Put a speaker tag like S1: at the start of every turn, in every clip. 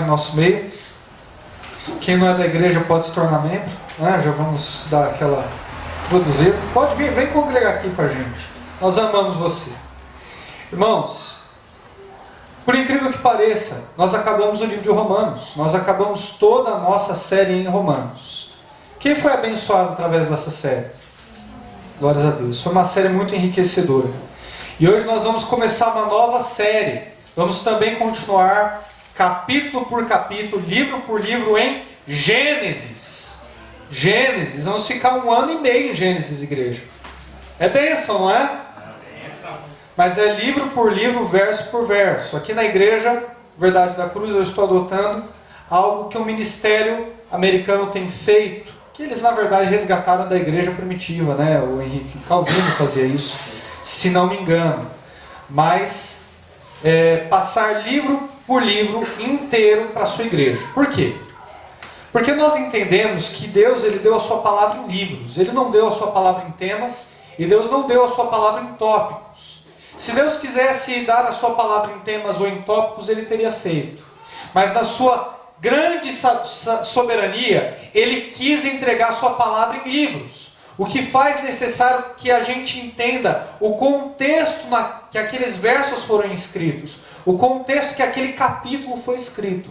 S1: no nosso meio. Quem não é da igreja pode se tornar membro, né? Já vamos dar aquela introduzida. Pode vir, vem congregar aqui com a gente. Nós amamos você. Irmãos, por incrível que pareça, nós acabamos o livro de Romanos. Nós acabamos toda a nossa série em Romanos. Quem foi abençoado através dessa série? Glórias a Deus. Foi uma série muito enriquecedora. E hoje nós vamos começar uma nova série. Vamos também continuar capítulo por capítulo, livro por livro em Gênesis. Gênesis. Vamos ficar 1 ano e meio em Gênesis, igreja. É bênção, não é? É bênção. Mas é livro por livro, verso por verso. Aqui na igreja, Verdade da Cruz, eu estou adotando algo que o ministério americano tem feito, que eles na verdade resgataram da igreja primitiva, né? O Henrique Calvino fazia isso, se não me engano. Mas passar livro por livro inteiro para a sua igreja. Por quê? Porque nós entendemos que Deus, Ele deu a sua palavra em livros. Ele não deu a sua palavra em temas, e Deus não deu a sua palavra em tópicos. Se Deus quisesse dar a sua palavra em temas ou em tópicos, Ele teria feito. Mas na sua grande soberania, Ele quis entregar a sua palavra em livros. O que faz necessário que a gente entenda o contexto que aqueles versos foram escritos, o contexto que aquele capítulo foi escrito.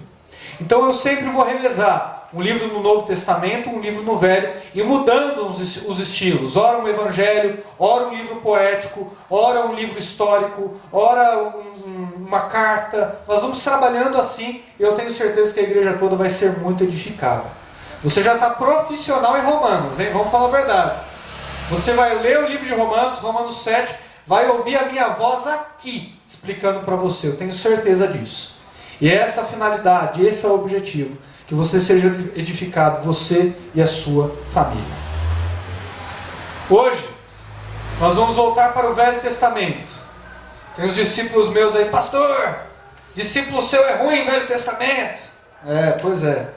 S1: Então eu sempre vou revezar um livro no Novo Testamento, um livro no Velho, e mudando os estilos. Ora um evangelho, ora um livro poético, ora um livro histórico, ora uma carta. Nós vamos trabalhando assim, e eu tenho certeza que a igreja toda vai ser muito edificada. Você já está profissional em Romanos, hein? Vamos falar a verdade. Você vai ler o livro de Romanos, Romanos 7, vai ouvir a minha voz aqui, explicando para você. Eu tenho certeza disso. E é essa a finalidade, esse é o objetivo. Que você seja edificado, você e a sua família. Hoje, nós vamos voltar para o Velho Testamento. Tem os discípulos meus aí, pastor, discípulo seu é ruim em Velho Testamento. Pois é.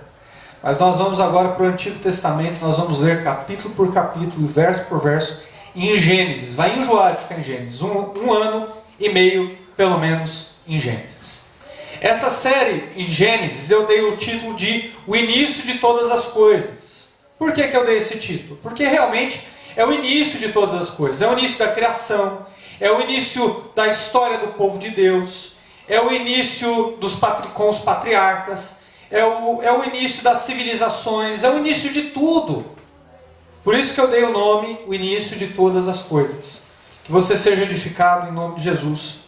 S1: Mas nós vamos agora para o Antigo Testamento, nós vamos ler capítulo por capítulo, verso por verso, em Gênesis. Vai enjoar de ficar em Gênesis. Um ano e meio, pelo menos, em Gênesis. Essa série em Gênesis eu dei o título de O Início de Todas as Coisas. Por que eu dei esse título? Porque realmente é o início de todas as coisas. É o início da criação, é o início da história do povo de Deus, é o início com os patriarcas, é o início das civilizações, é o início de tudo. Por isso que eu dei o nome, O Início de Todas as Coisas. Que você seja edificado em nome de Jesus.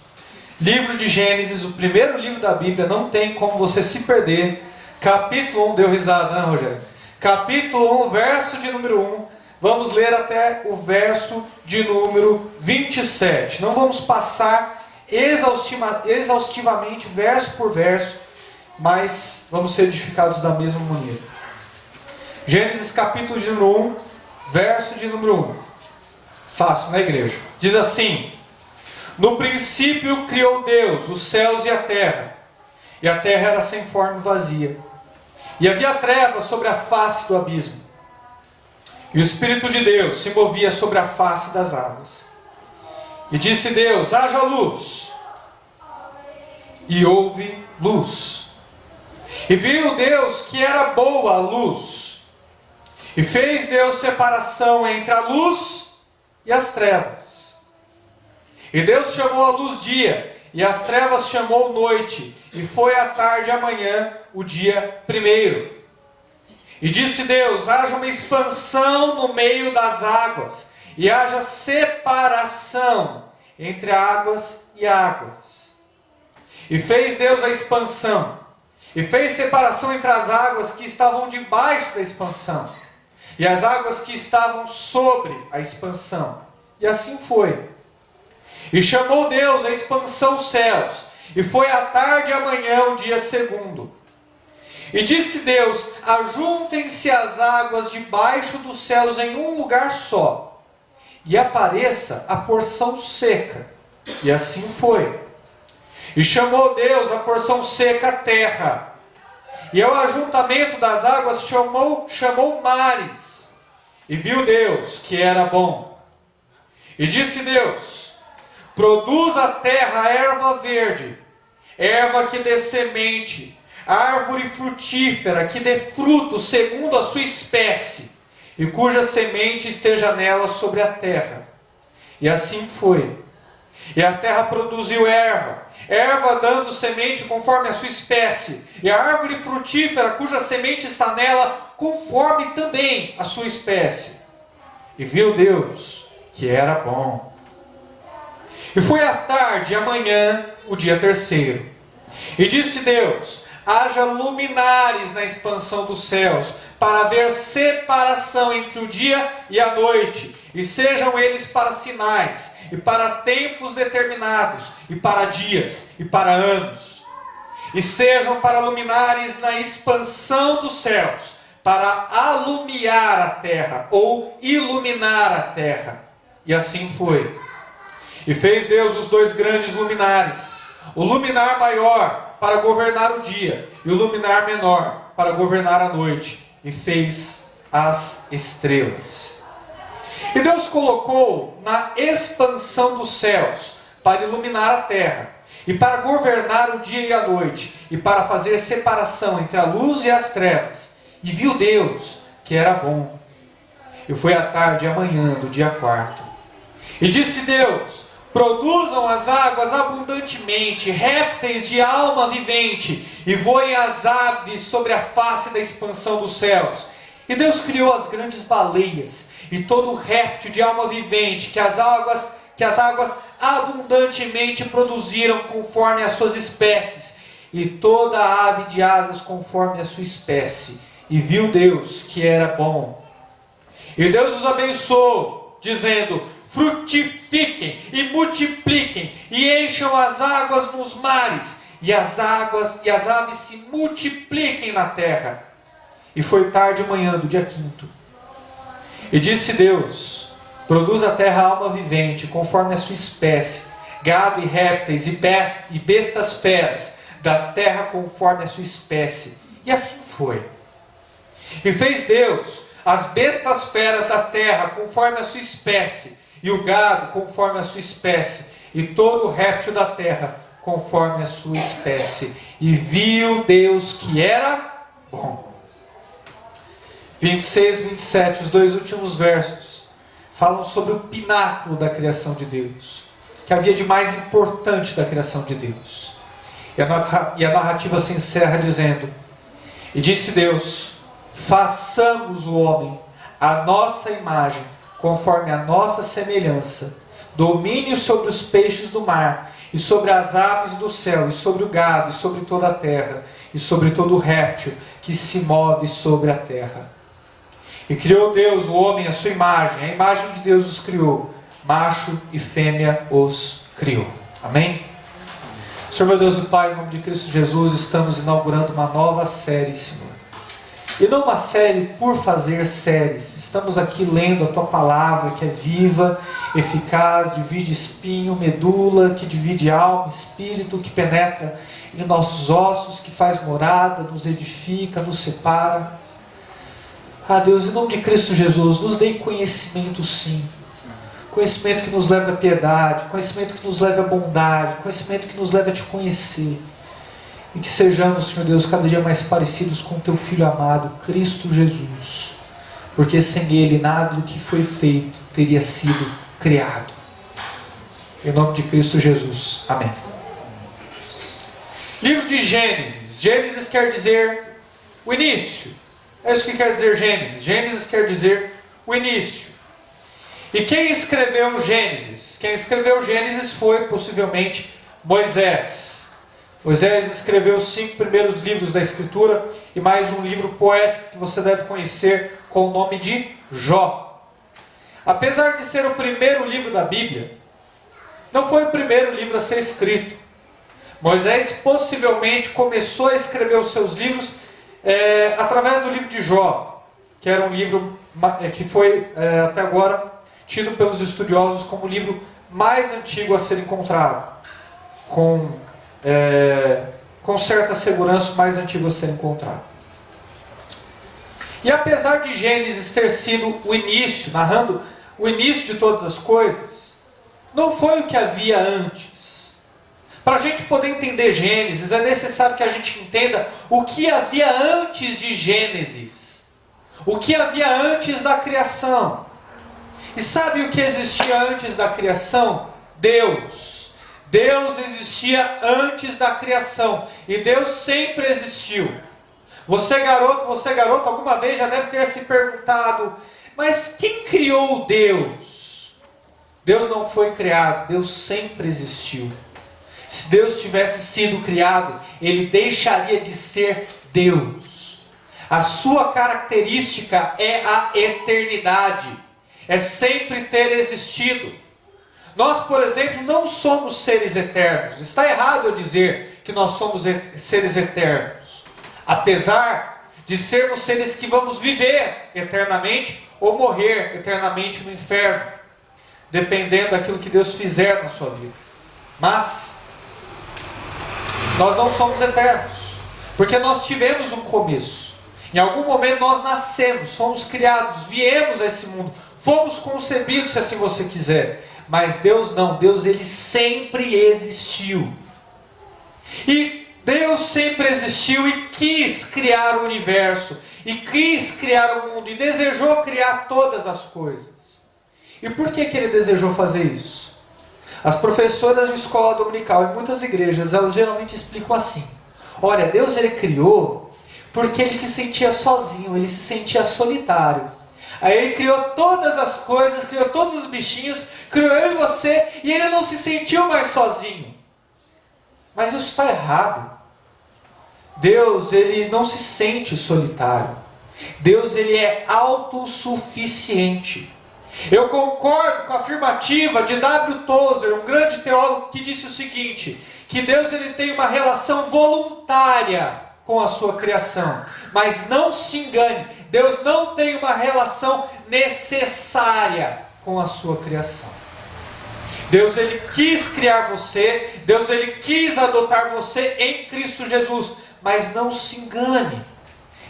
S1: Livro de Gênesis, o primeiro livro da Bíblia, não tem como você se perder. Capítulo 1, deu risada, né, Rogério? Capítulo 1, verso de número 1. Vamos ler até o verso de número 27. Não vamos passar exaustivamente, verso por verso, mas vamos ser edificados da mesma maneira. Gênesis capítulo de número 1, verso de número 1. Fácil, né, igreja? Diz assim: No princípio criou Deus os céus e a terra era sem forma e vazia. E havia trevas sobre a face do abismo. E o Espírito de Deus se movia sobre a face das águas. E disse Deus: haja luz. E houve luz. E viu Deus que era boa a luz. E fez Deus separação entre a luz e as trevas. E Deus chamou a luz dia, e as trevas chamou noite, e foi a tarde e a manhã, o dia primeiro. E disse Deus: haja uma expansão no meio das águas, e haja separação entre águas e águas. E fez Deus a expansão, e fez separação entre as águas que estavam debaixo da expansão, e as águas que estavam sobre a expansão. E assim foi. E chamou Deus a expansão céus, e foi a tarde e a manhã o dia segundo. E disse Deus: ajuntem-se as águas debaixo dos céus em um lugar só, e apareça a porção seca. E assim foi. E chamou Deus a porção seca a terra, e ao ajuntamento das águas chamou mares. E viu Deus que era bom. E disse Deus: produz a terra erva verde, erva que dê semente, árvore frutífera que dê fruto segundo a sua espécie, e cuja semente esteja nela sobre a terra. E assim foi. E a terra produziu erva, erva dando semente conforme a sua espécie, e a árvore frutífera cuja semente está nela, conforme também a sua espécie. E viu Deus que era bom. E foi a tarde e a manhã, o dia terceiro. E disse Deus: haja luminares na expansão dos céus, para haver separação entre o dia e a noite, e sejam eles para sinais, e para tempos determinados, e para dias, e para anos. E sejam para luminares na expansão dos céus, para alumiar a terra, ou iluminar a terra. E assim foi. E fez Deus os dois grandes luminares, o luminar maior para governar o dia, e o luminar menor para governar a noite. E fez as estrelas. E Deus colocou na expansão dos céus para iluminar a terra, e para governar o dia e a noite, e para fazer separação entre a luz e as trevas. E viu Deus que era bom. E foi a tarde e a manhã do dia quarto. E disse Deus: produzam as águas abundantemente, répteis de alma vivente, e voem as aves sobre a face da expansão dos céus. E Deus criou as grandes baleias, e todo réptil de alma vivente, que as águas abundantemente produziram conforme as suas espécies, e toda ave de asas conforme a sua espécie. E viu Deus que era bom. E Deus os abençoou, dizendo: frutifiquem e multipliquem, e encham as águas nos mares, e as aves se multipliquem na terra. E foi tarde e manhã do dia quinto. E disse Deus: produz a terra alma vivente, conforme a sua espécie, gado e répteis e bestas feras, da terra conforme a sua espécie. E assim foi. E fez Deus as bestas feras da terra conforme a sua espécie, e o gado conforme a sua espécie, e todo o réptil da terra conforme a sua espécie. E viu Deus que era bom. 26 e 27, os dois últimos versos, falam sobre o pináculo da criação de Deus, que havia de mais importante da criação de Deus. E a narrativa se encerra dizendo: e disse Deus: façamos o homem à nossa imagem, conforme a nossa semelhança, domínio sobre os peixes do mar, e sobre as aves do céu, e sobre o gado, e sobre toda a terra, e sobre todo o réptil que se move sobre a terra. E criou Deus o homem à sua imagem, a imagem de Deus os criou, macho e fêmea os criou. Amém? Senhor meu Deus e Pai, em nome de Cristo Jesus, estamos inaugurando uma nova série, Senhor. E não uma série por fazer séries. Estamos aqui lendo a Tua Palavra, que é viva, eficaz, divide espinho, medula, que divide alma, espírito, que penetra em nossos ossos, que faz morada, nos edifica, nos separa. Ah, Deus, em nome de Cristo Jesus, nos dê conhecimento, sim. Conhecimento que nos leva à piedade, conhecimento que nos leva à bondade, conhecimento que nos leva a Te conhecer. E que sejamos, Senhor Deus, cada dia mais parecidos com Teu Filho amado, Cristo Jesus. Porque sem Ele nada do que foi feito teria sido criado. Em nome de Cristo Jesus. Amém. Livro de Gênesis. Gênesis quer dizer o início. É isso que quer dizer Gênesis. Gênesis quer dizer o início. E quem escreveu Gênesis? Quem escreveu Gênesis foi possivelmente Moisés. Moisés escreveu os 5 primeiros livros da Escritura e mais um livro poético que você deve conhecer com o nome de Jó. Apesar de ser o primeiro livro da Bíblia, não foi o primeiro livro a ser escrito. Moisés possivelmente começou a escrever os seus livros através do livro de Jó, que era um livro que foi até agora tido pelos estudiosos como o livro mais antigo a ser encontrado, com certa segurança o mais antigo a ser encontrado. E apesar de Gênesis ter sido o início, narrando o início de todas as coisas, não foi o que havia antes. Para a gente poder entender Gênesis, é necessário que a gente entenda o que havia antes de Gênesis. O que havia antes da criação. E sabe o que existia antes da criação? Deus. Deus existia antes da criação. E Deus sempre existiu. Você garota, alguma vez já deve ter se perguntado, mas quem criou Deus? Deus não foi criado, Deus sempre existiu. Se Deus tivesse sido criado, Ele deixaria de ser Deus. A sua característica é a eternidade. É sempre ter existido. Nós, por exemplo, não somos seres eternos. Está errado eu dizer que nós somos seres eternos. Apesar de sermos seres que vamos viver eternamente ou morrer eternamente no inferno. Dependendo daquilo que Deus fizer na sua vida. Mas nós não somos eternos. Porque nós tivemos um começo. Em algum momento nós nascemos, fomos criados, viemos a esse mundo. Fomos concebidos, se assim você quiser. Mas Deus não. Deus, Ele sempre existiu. E Deus sempre existiu e quis criar o universo. E quis criar o mundo. E desejou criar todas as coisas. E por que Ele desejou fazer isso? As professoras de escola dominical, em muitas igrejas, elas geralmente explicam assim. Olha, Deus Ele criou porque Ele se sentia sozinho. Ele se sentia solitário. Aí Ele criou todas as coisas, criou todos os bichinhos, criou eu e você, e Ele não se sentiu mais sozinho. Mas isso está errado. Deus, Ele não se sente solitário. Deus, Ele é autossuficiente. Eu concordo com a afirmativa de W. Tozer, um grande teólogo, que disse o seguinte, que Deus, Ele tem uma relação voluntária com a sua criação. Mas não se engane, Deus não tem uma relação necessária com a sua criação. Deus, Ele quis criar você, Deus, Ele quis adotar você em Cristo Jesus, mas não se engane,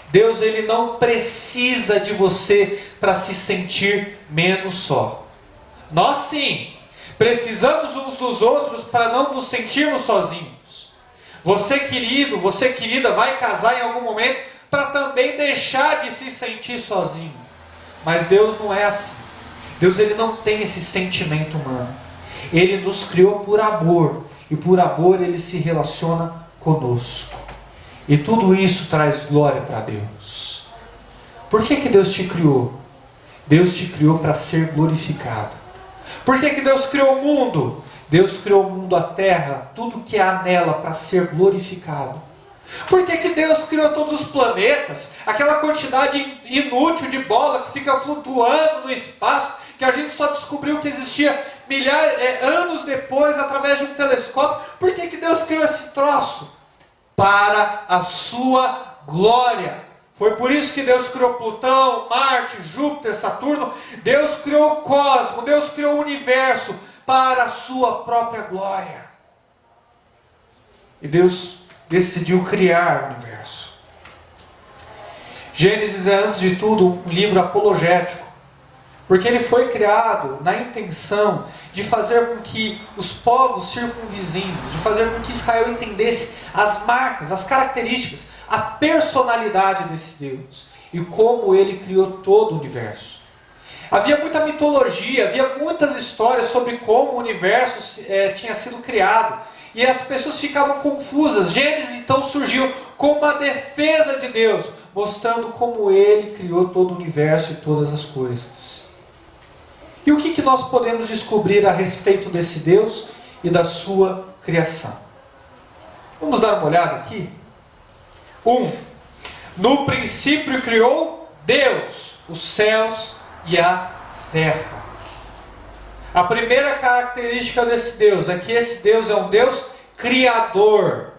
S1: Deus, Ele não precisa de você para se sentir menos só. Nós sim, precisamos uns dos outros para não nos sentirmos sozinhos. Você querido, você querida, vai casar em algum momento para também deixar de se sentir sozinho. Mas Deus não é assim. Deus, Ele não tem esse sentimento humano. Ele nos criou por amor. E por amor Ele se relaciona conosco. E tudo isso traz glória para Deus. Por que Deus te criou? Deus te criou para ser glorificado. Por que Deus criou o mundo? Deus criou o mundo, a terra, tudo que há nela para ser glorificado. Por que Deus criou todos os planetas? Aquela quantidade inútil de bola que fica flutuando no espaço, que a gente só descobriu que existia anos depois, através de um telescópio. Por que Deus criou esse troço? Para a sua glória. Foi por isso que Deus criou Plutão, Marte, Júpiter, Saturno. Deus criou o cosmos, Deus criou o universo para a sua própria glória. E Deus decidiu criar o universo. Gênesis é, antes de tudo, um livro apologético. Porque ele foi criado na intenção de fazer com que os povos circunvizinhos, de fazer com que Israel entendesse as marcas, as características, a personalidade desse Deus. E como Ele criou todo o universo. Havia muita mitologia, havia muitas histórias sobre como o universo tinha sido criado. E as pessoas ficavam confusas. Gênesis então surgiu como uma defesa de Deus, mostrando como Ele criou todo o universo e todas as coisas. E o que nós podemos descobrir a respeito desse Deus e da sua criação? Vamos dar uma olhada aqui? 1. No princípio criou Deus os céus e a terra. A primeira característica desse Deus é que esse Deus é um Deus criador.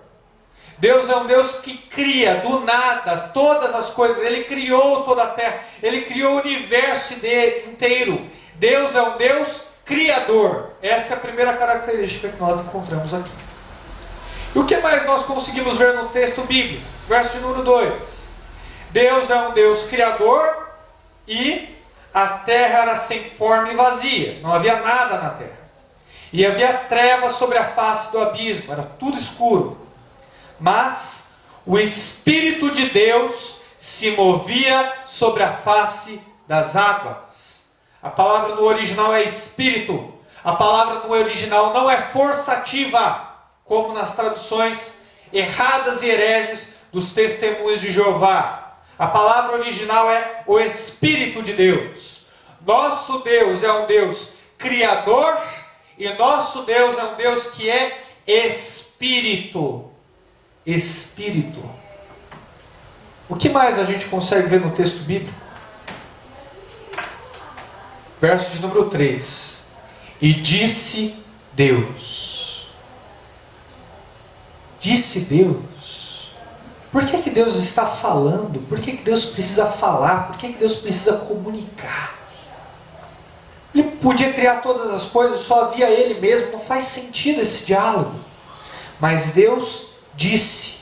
S1: Deus é um Deus que cria do nada todas as coisas. Ele criou toda a terra. Ele criou o universo inteiro. Deus é um Deus criador. Essa é a primeira característica que nós encontramos aqui. E o que mais nós conseguimos ver no texto bíblico? Verso de número 2. Deus é um Deus criador e a terra era sem forma e vazia. Não havia nada na terra. E havia trevas sobre a face do abismo, era tudo escuro. Mas o Espírito de Deus se movia sobre a face das águas. A palavra no original é espírito. A palavra no original não é força ativa, como nas traduções erradas e hereges dos testemunhos de Jeová. A palavra original é o Espírito de Deus. Nosso Deus é um Deus criador e nosso Deus é um Deus que é Espírito. Espírito. O que mais a gente consegue ver no texto bíblico? Verso de número 3. E disse Deus. Disse Deus. Por que Deus está falando? Por que Deus precisa falar? Por que Deus precisa comunicar? Ele podia criar todas as coisas, só havia Ele mesmo. Não faz sentido esse diálogo. Mas Deus disse.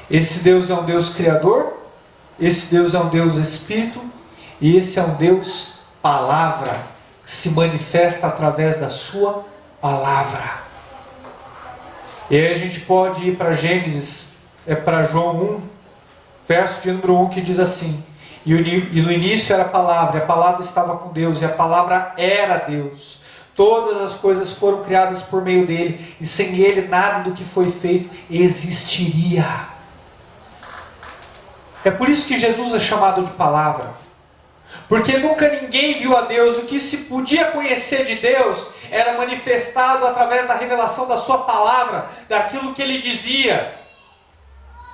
S1: Esse Deus é um Deus criador. Esse Deus é um Deus espírito. E esse é um Deus palavra, que se manifesta através da sua palavra. E aí a gente pode ir para Gênesis, para João 1, verso de número 1, que diz assim: e no início era a palavra, e a palavra estava com Deus, e a palavra era Deus. Todas as coisas foram criadas por meio dele, e sem ele nada do que foi feito existiria. É por isso que Jesus é chamado de palavra. Porque nunca ninguém viu a Deus. O que se podia conhecer de Deus era manifestado através da revelação da sua palavra, daquilo que ele dizia.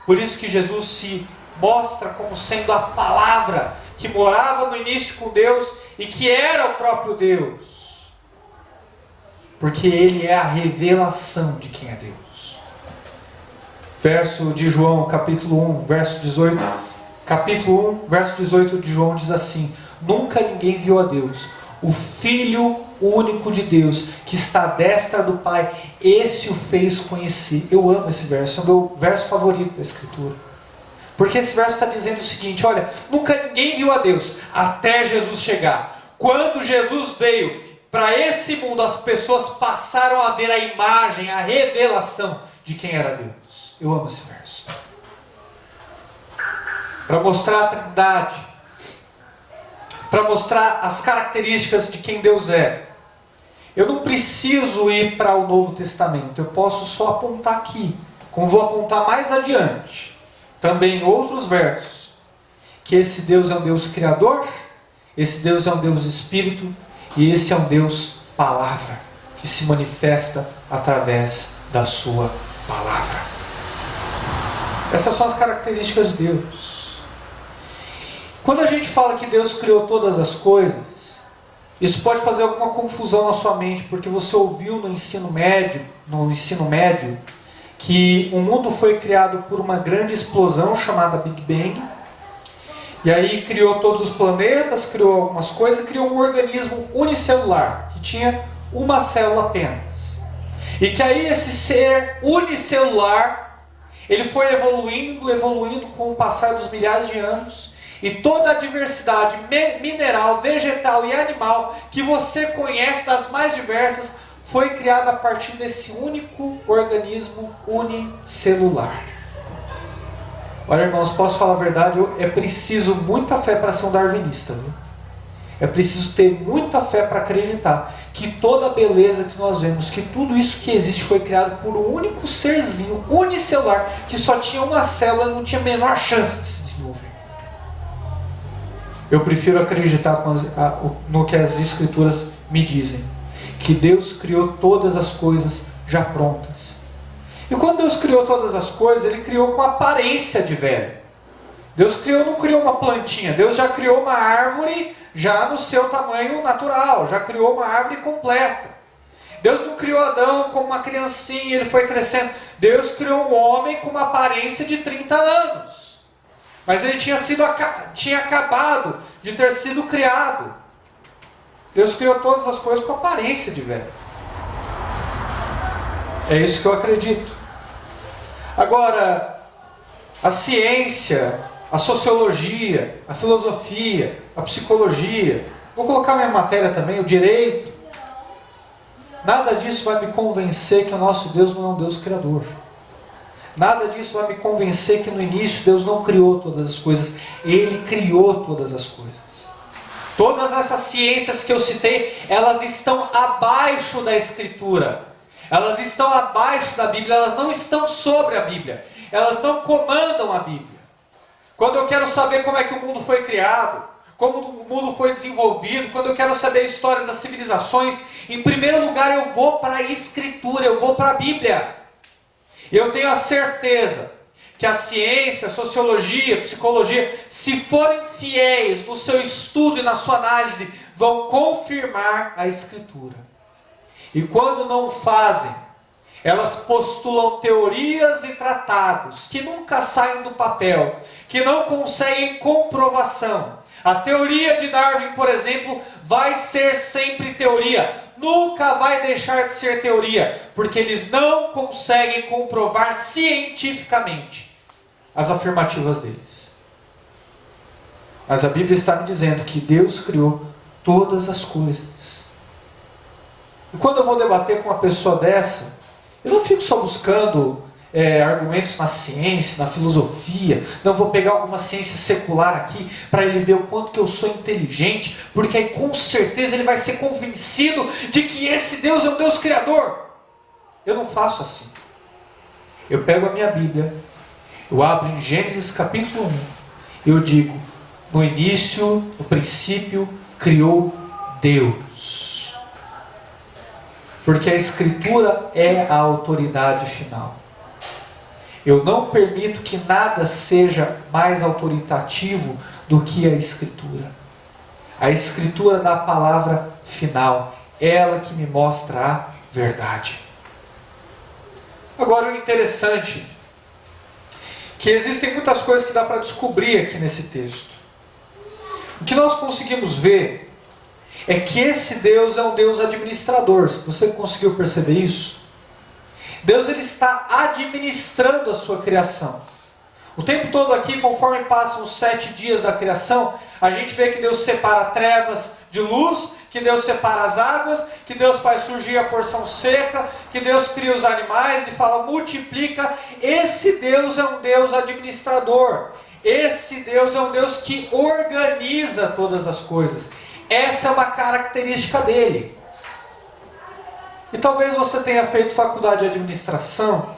S1: Por isso que Jesus se mostra como sendo a palavra que morava no início com Deus e que era o próprio Deus. Porque ele é a revelação de quem é Deus. Verso de João, capítulo 1, verso 18. Capítulo 1, verso 18 de João diz assim: nunca ninguém viu a Deus. O Filho único de Deus, que está à destra do Pai, esse o fez conhecer. Eu amo esse verso, é o meu verso favorito da Escritura. Porque esse verso está dizendo o seguinte: olha, nunca ninguém viu a Deus, até Jesus chegar. Quando Jesus veio para esse mundo, as pessoas passaram a ver a imagem, a revelação de quem era Deus. Eu amo esse verso. Para mostrar a Trindade, para mostrar as características de quem Deus é. Eu não preciso ir para o Novo Testamento, eu posso só apontar aqui, como vou apontar mais adiante, também em outros versos, que esse Deus é um Deus criador, esse Deus é um Deus espírito, e esse é um Deus palavra, que se manifesta através da sua palavra. Essas são as características de Deus. Quando a gente fala que Deus criou todas as coisas, isso pode fazer alguma confusão na sua mente, porque você ouviu no ensino médio, que o mundo foi criado por uma grande explosão chamada Big Bang, e aí criou todos os planetas, criou algumas coisas, e criou um organismo unicelular, que tinha uma célula apenas. E que aí esse ser unicelular, ele foi evoluindo com o passar dos milhares de anos, e toda a diversidade mineral, vegetal e animal que você conhece, das mais diversas, foi criada a partir desse único organismo unicelular. Olha, irmãos, posso falar a verdade? É preciso muita fé para ser um darwinista, viu? É preciso ter muita fé para acreditar que toda a beleza que nós vemos, que tudo isso que existe foi criado por um único serzinho unicelular, que só tinha uma célula e não tinha a menor chance de se desenvolver. Eu prefiro acreditar no que as Escrituras me dizem, que Deus criou todas as coisas já prontas. E quando Deus criou todas as coisas, Ele criou com aparência de velho. Deus não criou uma plantinha, Deus já criou uma árvore já no seu tamanho natural, já criou uma árvore completa. Deus não criou Adão como uma criancinha, ele foi crescendo. Deus criou um homem com uma aparência de 30 anos. Mas ele tinha acabado de ter sido criado. Deus criou todas as coisas com aparência de velho. É isso que eu acredito. Agora, a ciência, a sociologia, a filosofia, a psicologia, vou colocar minha matéria também, o direito, Nada disso vai me convencer que o nosso Deus não é um Deus criador. Nada disso vai me convencer que no início Deus não criou todas as coisas. Ele criou todas as coisas. Todas essas ciências que eu citei, elas estão abaixo da Escritura. Elas estão abaixo da Bíblia, elas não estão sobre a Bíblia. Elas não comandam a Bíblia. Quando eu quero saber como é que o mundo foi criado, como o mundo foi desenvolvido, quando eu quero saber a história das civilizações, em primeiro lugar eu vou para a Escritura, eu vou para a Bíblia. E eu tenho a certeza que a ciência, a sociologia, a psicologia, se forem fiéis no seu estudo e na sua análise, vão confirmar a Escritura. E quando não fazem, elas postulam teorias e tratados que nunca saem do papel, que não conseguem comprovação. A teoria de Darwin, por exemplo, vai ser sempre teoria. Nunca vai deixar de ser teoria, porque eles não conseguem comprovar cientificamente as afirmativas deles. Mas a Bíblia está me dizendo que Deus criou todas as coisas. E quando eu vou debater com uma pessoa dessa, eu não fico só buscando argumentos na ciência, na filosofia. Não vou pegar alguma ciência secular aqui para ele ver o quanto que eu sou inteligente, porque aí com certeza ele vai ser convencido de que esse Deus é um Deus criador. Eu não faço assim. Eu pego a minha Bíblia, eu abro em Gênesis capítulo 1, eu digo: no início, no princípio, criou Deus. Porque a Escritura é a autoridade final. Eu não permito que nada seja mais autoritativo do que a Escritura. A Escritura dá a palavra final. Ela que me mostra a verdade. Agora, o interessante é que existem muitas coisas que dá para descobrir aqui nesse texto. O que nós conseguimos ver é que esse Deus é um Deus administrador. Você conseguiu perceber isso? Deus ele está administrando a sua criação. O tempo todo aqui, conforme passam os 7 dias da criação, a gente vê que Deus separa trevas de luz, que Deus separa as águas, que Deus faz surgir a porção seca, que Deus cria os animais e fala multiplica. Esse Deus é um Deus administrador. Esse Deus é um Deus que organiza todas as coisas. Essa é uma característica dele. E talvez você tenha feito faculdade de administração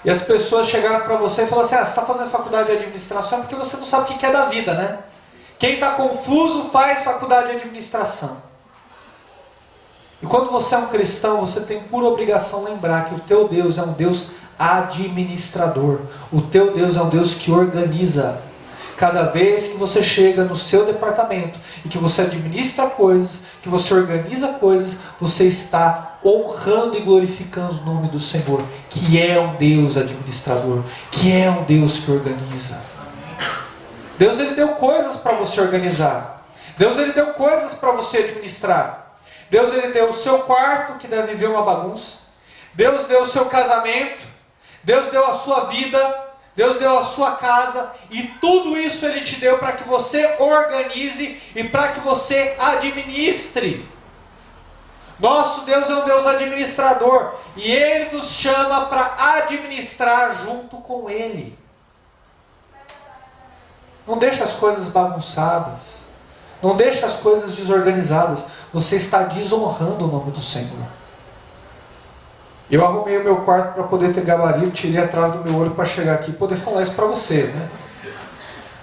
S1: e as pessoas chegaram para você e falaram assim: você está fazendo faculdade de administração porque você não sabe o que é da vida, né? Quem está confuso faz faculdade de administração. E quando você é um cristão, você tem por obrigação lembrar que o teu Deus é um Deus administrador. O teu Deus é um Deus que organiza. Cada vez que você chega no seu departamento e que você administra coisas, que você organiza coisas, você está honrando e glorificando o nome do Senhor, que é um Deus administrador, que é um Deus que organiza. Deus ele deu coisas para você organizar. Deus ele deu coisas para você administrar. Deus ele deu o seu quarto, que deve viver uma bagunça. Deus deu o seu casamento. Deus deu a sua vida. Deus deu a sua casa, e tudo isso Ele te deu para que você organize e para que você administre. Nosso Deus é um Deus administrador, e Ele nos chama para administrar junto com Ele. Não deixe as coisas bagunçadas, não deixe as coisas desorganizadas, você está desonrando o nome do Senhor. Eu arrumei o meu quarto para poder ter gabarito, tirei a trave do meu olho para chegar aqui e poder falar isso para vocês, né?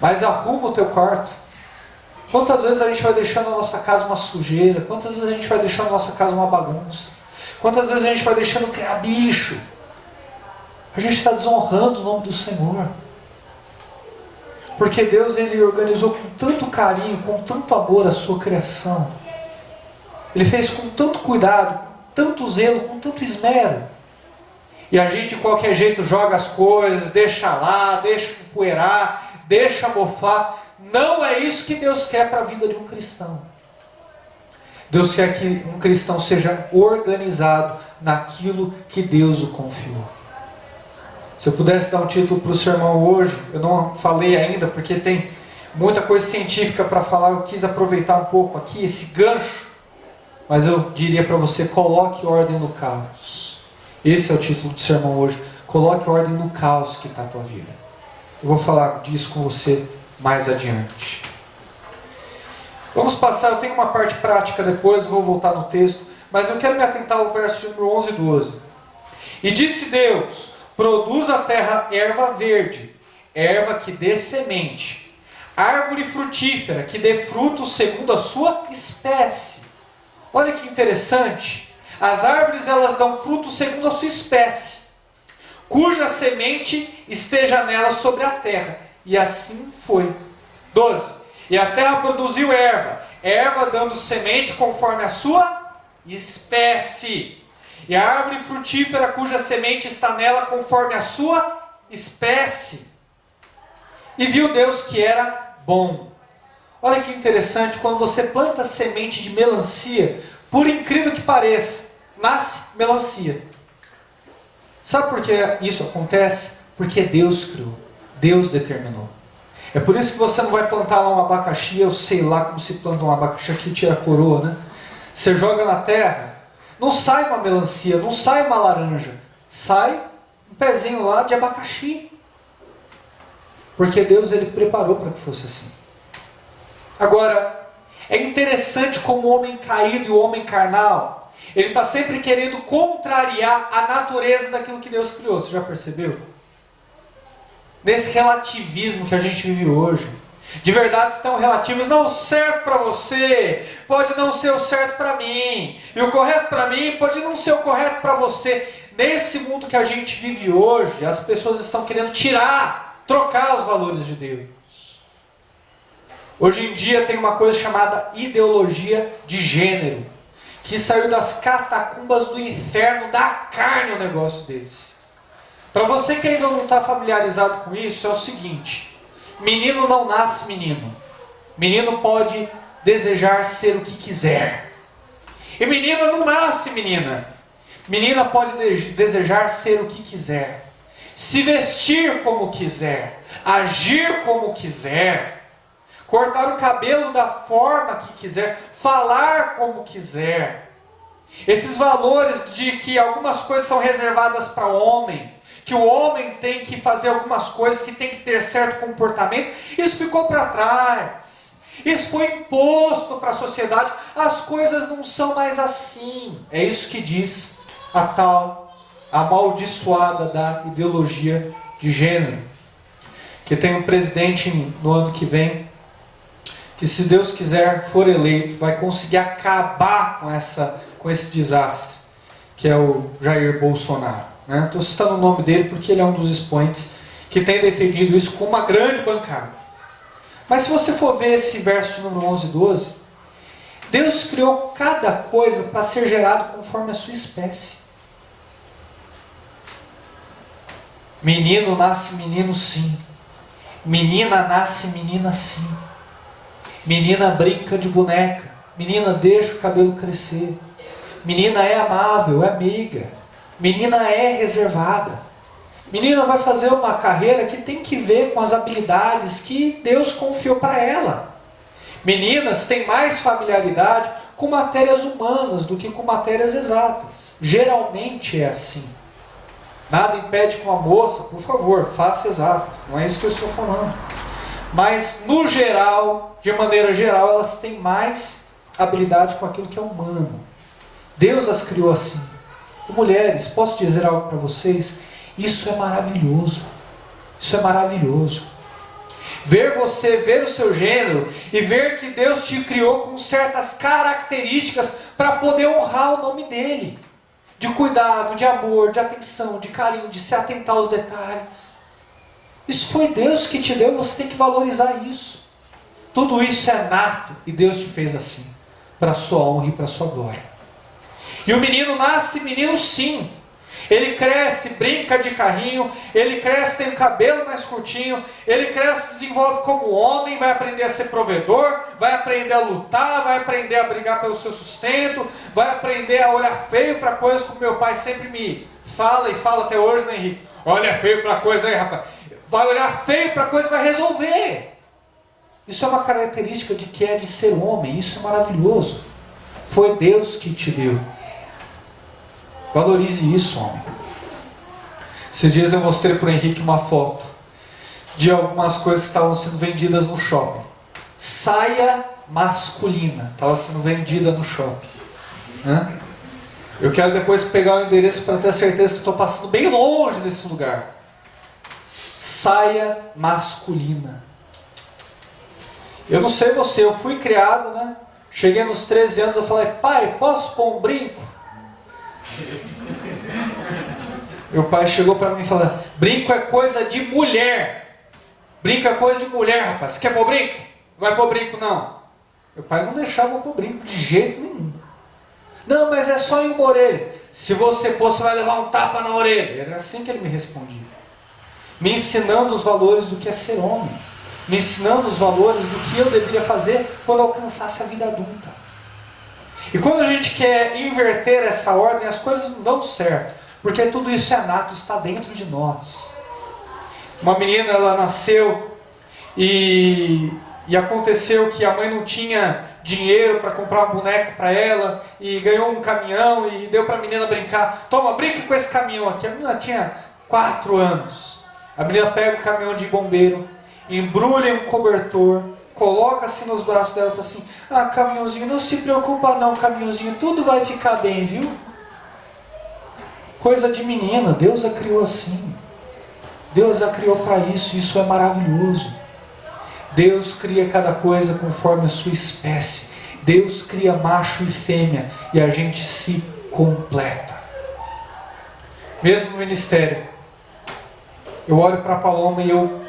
S1: Mas arruma o teu quarto. Quantas vezes a gente vai deixando a nossa casa uma sujeira? Quantas vezes a gente vai deixando a nossa casa uma bagunça? Quantas vezes a gente vai deixando criar bicho? A gente está desonrando o nome do Senhor. Porque Deus ele organizou com tanto carinho, com tanto amor a sua criação. Ele fez com tanto cuidado, tanto zelo, com tanto esmero. E a gente de qualquer jeito joga as coisas, deixa lá, deixa empoeirar, deixa mofar. Não é isso que Deus quer para a vida de um cristão. Deus quer que um cristão seja organizado naquilo que Deus o confiou. Se eu pudesse dar um título para o sermão hoje, eu não falei ainda porque tem muita coisa científica para falar, eu quis aproveitar um pouco aqui esse gancho. Mas eu diria para você, coloque ordem no caos. Esse é o título do sermão hoje. Coloque ordem no caos que está a tua vida. Eu vou falar disso com você mais adiante. Vamos passar, eu tenho uma parte prática depois, vou voltar no texto, mas eu quero me atentar ao verso de número 11 e 12. E disse Deus, produz a terra erva verde, erva que dê semente, árvore frutífera que dê fruto segundo a sua espécie. Olha que interessante, as árvores elas dão fruto segundo a sua espécie, cuja semente esteja nela sobre a terra. E assim foi. 12. E a terra produziu erva, erva dando semente conforme a sua espécie. E a árvore frutífera cuja semente está nela conforme a sua espécie. E viu Deus que era bom. Olha que interessante, quando você planta semente de melancia, por incrível que pareça, nasce melancia. Sabe por que isso acontece? Porque Deus criou, Deus determinou. É por isso que você não vai plantar lá um abacaxi, eu sei lá como se planta um abacaxi, aqui tira a coroa, né? Você joga na terra, não sai uma melancia, não sai uma laranja, sai um pezinho lá de abacaxi. Porque Deus ele preparou para que fosse assim. Agora, é interessante como o homem caído e o homem carnal, ele está sempre querendo contrariar a natureza daquilo que Deus criou. Você já percebeu? Nesse relativismo que a gente vive hoje, de verdades tão relativas, não, o certo para você pode não ser o certo para mim, e o correto para mim pode não ser o correto para você. Nesse mundo que a gente vive hoje, as pessoas estão querendo trocar os valores de Deus. Hoje em dia tem uma coisa chamada ideologia de gênero, que saiu das catacumbas do inferno, da carne o negócio deles. Para você que ainda não está familiarizado com isso, é o seguinte: menino não nasce menino. Menino pode desejar ser o que quiser. E menina não nasce menina. Menina pode desejar ser o que quiser. Se vestir como quiser. Agir como quiser. Cortar o cabelo da forma que quiser. Falar como quiser. Esses valores de que algumas coisas são reservadas para o homem, que o homem tem que fazer algumas coisas, que tem que ter certo comportamento, isso ficou para trás. Isso foi imposto para a sociedade. As coisas não são mais assim. É isso que diz a tal amaldiçoada da ideologia de gênero. Que tem um presidente no ano que vem, que se Deus quiser for eleito, vai conseguir acabar com esse desastre, que é o Jair Bolsonaro. Estou citando o nome dele porque ele é um dos expoentes que tem defendido isso com uma grande bancada. Mas se você for ver esse verso de número 11 e 12, Deus criou cada coisa para ser gerado conforme a sua espécie. Menino nasce menino sim. Menina nasce menina sim. Menina brinca de boneca. Menina deixa o cabelo crescer. Menina é amável, é amiga. Menina é reservada. Menina vai fazer uma carreira que tem que ver com as habilidades que Deus confiou para ela. Meninas têm mais familiaridade com matérias humanas do que com matérias exatas. Geralmente é assim. Nada impede que uma moça, por favor, faça exatas. Não é isso que eu estou falando. Mas, no geral, de maneira geral, elas têm mais habilidade com aquilo que é humano. Deus as criou assim. E, mulheres, posso dizer algo para vocês? Isso é maravilhoso. Isso é maravilhoso. Ver você, ver o seu gênero e ver que Deus te criou com certas características para poder honrar o nome dele. De cuidado, de amor, de atenção, de carinho, de se atentar aos detalhes. Isso foi Deus que te deu, você tem que valorizar isso. Tudo isso é nato e Deus te fez assim, para a sua honra e para a sua glória. E o menino nasce menino sim. Ele cresce, brinca de carrinho, ele cresce, tem o cabelo mais curtinho, ele cresce, desenvolve como homem, vai aprender a ser provedor, vai aprender a lutar, vai aprender a brigar pelo seu sustento, vai aprender a olhar feio para coisas como meu pai sempre me fala e fala até hoje, né, Henrique? Olha feio para coisa aí, rapaz. Vai olhar feio para coisa e vai resolver. Isso é uma característica de que é de ser homem, isso é maravilhoso. Foi Deus que te deu. Valorize isso, homem. Esses dias eu mostrei para o Henrique uma foto de algumas coisas que estavam sendo vendidas no shopping. Saia masculina estava sendo vendida no shopping. Eu quero depois pegar o endereço para ter a certeza que estou passando bem longe desse lugar. Saia masculina. Eu não sei você, eu fui criado, né? Cheguei nos 13 anos, eu falei, pai, posso pôr um brinco? Meu pai chegou para mim e falou, brinco é coisa de mulher. Brinco é coisa de mulher, rapaz. Você quer pôr brinco? Não vai pôr brinco, não. Meu pai não deixava eu pôr brinco de jeito nenhum. Não, mas é só em uma orelha. Se você pôr, você vai levar um tapa na orelha. Era assim que ele me respondia. Me ensinando os valores do que é ser homem. Me ensinando os valores do que eu deveria fazer quando alcançasse a vida adulta. E quando a gente quer inverter essa ordem, as coisas não dão certo. Porque tudo isso é nato, está dentro de nós. Uma menina, ela nasceu e aconteceu que a mãe não tinha dinheiro para comprar uma boneca para ela e ganhou um caminhão e deu para a menina brincar. Toma, brinca com esse caminhão aqui. A menina tinha 4 anos. A menina pega o caminhão de bombeiro, embrulha um cobertor, coloca assim nos braços dela e fala assim, caminhãozinho, não se preocupa não, caminhãozinho, tudo vai ficar bem, viu? Coisa de menina, Deus a criou assim. Deus a criou para isso, isso é maravilhoso. Deus cria cada coisa conforme a sua espécie. Deus cria macho e fêmea e a gente se completa. Mesmo no ministério, eu olho para a Paloma e eu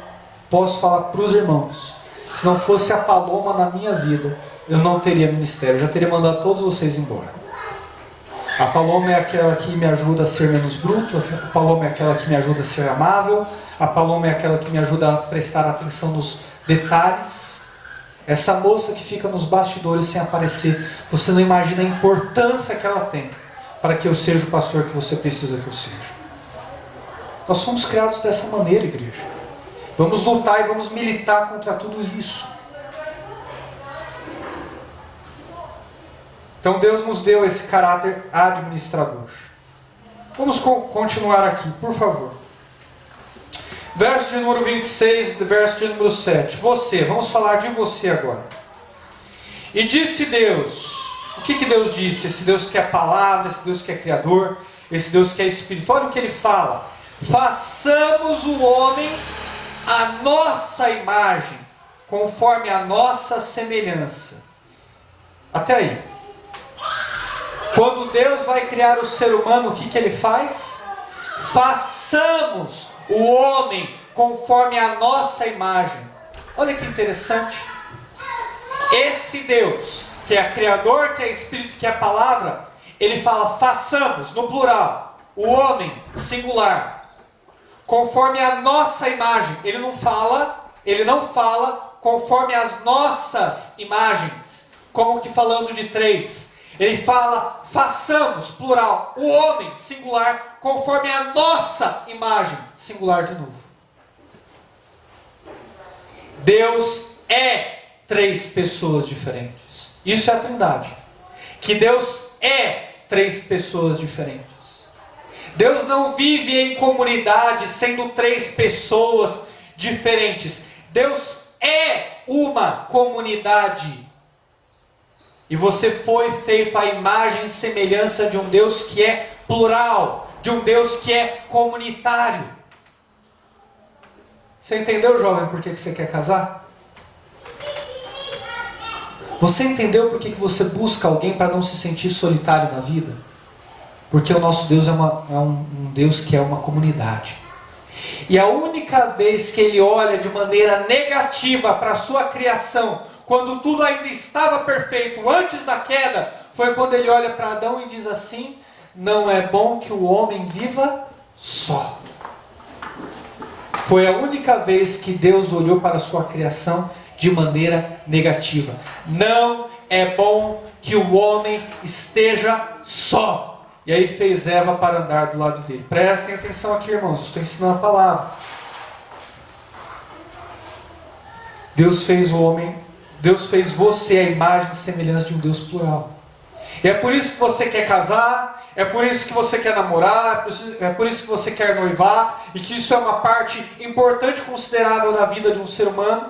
S1: posso falar para os irmãos, se não fosse a Paloma na minha vida, eu não teria ministério, eu já teria mandado todos vocês embora. A Paloma é aquela que me ajuda a ser menos bruto, a Paloma é aquela que me ajuda a ser amável, a Paloma é aquela que me ajuda a prestar atenção nos detalhes. Essa moça que fica nos bastidores sem aparecer, você não imagina a importância que ela tem para que eu seja o pastor que você precisa que eu seja. Nós somos criados dessa maneira, igreja. Vamos lutar e vamos militar contra tudo isso. Então Deus nos deu esse caráter administrador. Vamos continuar aqui, por favor. Verso de número 26, verso de número 7. Você, vamos falar de você agora. E disse Deus, o que Deus disse? Esse Deus que é palavra, esse Deus que é criador, esse Deus que é espírito. Olha o que ele fala. Façamos o homem a nossa imagem, conforme a nossa semelhança. Até aí. Quando Deus vai criar o ser humano, o que ele faz? Façamos o homem conforme a nossa imagem. Olha que interessante. Esse Deus, que é criador, que é espírito, que é palavra, ele fala façamos, no plural, o homem, singular, conforme a nossa imagem. Ele não fala conforme as nossas imagens, como que falando de 3. Ele fala, façamos, plural, o homem, singular, conforme a nossa imagem, singular de novo. Deus é 3 pessoas diferentes. Isso é a Trindade. Que Deus é 3 pessoas diferentes. Deus não vive em comunidade sendo 3 pessoas diferentes. Deus é uma comunidade. E você foi feito à imagem e semelhança de um Deus que é plural, de um Deus que é comunitário. Você entendeu, jovem, por que você quer casar? Você entendeu por que você busca alguém para não se sentir solitário na vida? Porque o nosso Deus é um Deus que é uma comunidade. E a única vez que Ele olha de maneira negativa para a sua criação, quando tudo ainda estava perfeito, antes da queda, foi quando Ele olha para Adão e diz assim, não é bom que o homem viva só. Foi a única vez que Deus olhou para a sua criação de maneira negativa. Não é bom que o homem esteja só. E aí fez Eva para andar do lado dele. Prestem atenção aqui, irmãos, estou ensinando a palavra. Deus fez o homem, Deus fez você a imagem e semelhança de um Deus plural. E é por isso que você quer casar, é por isso que você quer namorar, é por isso que você quer noivar, e que isso é uma parte importante e considerável da vida de um ser humano.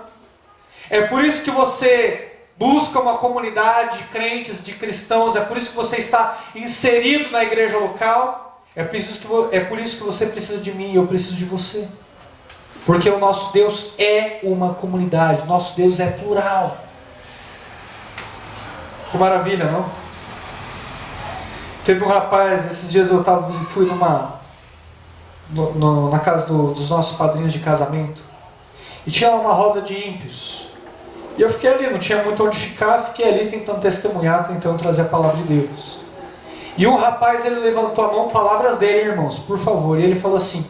S1: É por isso que você busca uma comunidade de crentes, de cristãos, é por isso que você está inserido na igreja local, é por isso que você precisa de mim e eu preciso de você. Porque o nosso Deus é uma comunidade, nosso Deus é plural. Que maravilha, não? Teve um rapaz, esses dias eu fui na casa dos nossos padrinhos de casamento, e tinha lá uma roda de ímpios. E eu fiquei ali, não tinha muito onde ficar, fiquei ali tentando testemunhar, tentando trazer a palavra de Deus. E um rapaz, ele levantou a mão, palavras dele, irmãos, por favor, e ele falou assim: